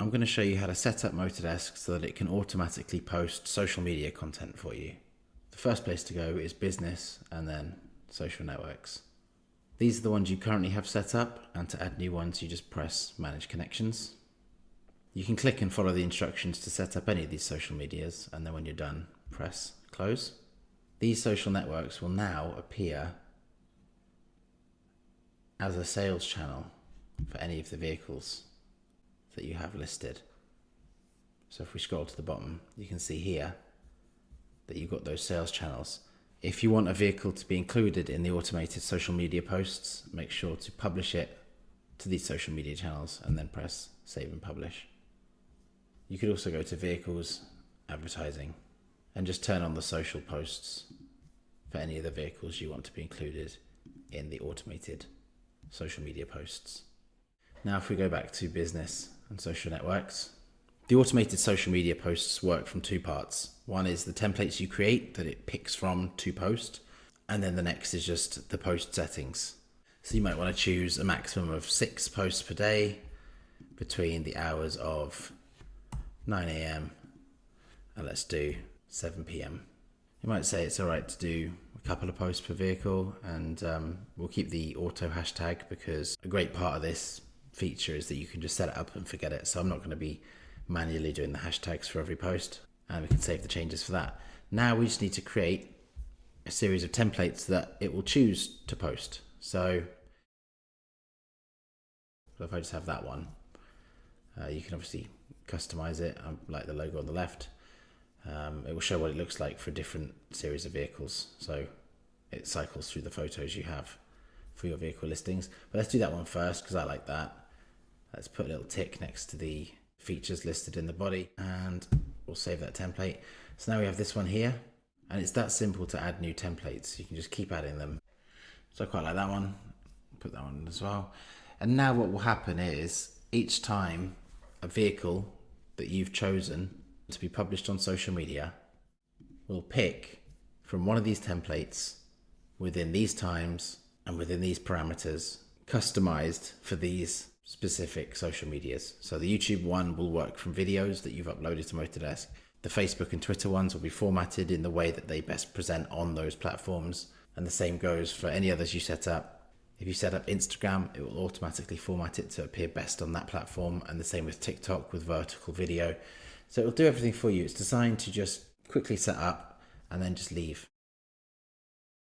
I'm going to show you how to set up MotorDesk so that it can automatically post social media content for you. The first place to go is business and then social networks. These are the ones you currently have set up, and to add new ones you just press manage connections. You can click and follow the instructions to set up any of these social medias, and then when you're done, press close. These social networks will now appear as a sales channel for any of the vehicles that you have listed. So if we scroll to the bottom, you can see here that you've got those sales channels. If you want a vehicle to be included in the automated social media posts, make sure to publish it to these social media channels and then press save and publish. You could also go to vehicles, advertising, and just turn on the social posts for any of the vehicles you want to be included in the automated social media posts. Now if we go back to business and social networks, the automated social media posts work from two parts. One is the templates you create that it picks from to post, and then the next is just the post settings. So you might want to choose a maximum of 6 posts per day between the hours of 9 AM and let's do 7 PM. You might say it's alright to do a couple of posts per vehicle, and we'll keep the auto hashtag because a great part of this feature is that you can just set it up and forget it. So I'm not going to be manually doing the hashtags for every post, and we can save the changes for that. Now we just need to create a series of templates that it will choose to post. So if I just have that one, you can obviously customize it. I like the logo on the left. It will show what it looks like for a different series of vehicles, so it cycles through the photos you have for your vehicle listings. But let's do that one first because I like that. Let's put a little tick next to the features listed in the body, and we'll save that template. So now we have this one here, and it's that simple to add new templates. You can just keep adding them. So I quite like that one. Put that one as well. And now what will happen is each time a vehicle that you've chosen to be published on social media will pick from one of these templates within these times and within these parameters, customized for these specific social medias. So the YouTube one will work from videos that you've uploaded to MotorDesk. The Facebook and Twitter ones will be formatted in the way that they best present on those platforms, and the same goes for any others you set up. If you set up Instagram, it will automatically format it to appear best on that platform, and the same with TikTok with vertical video. So it will do everything for you. It's designed to just quickly set up and then just leave.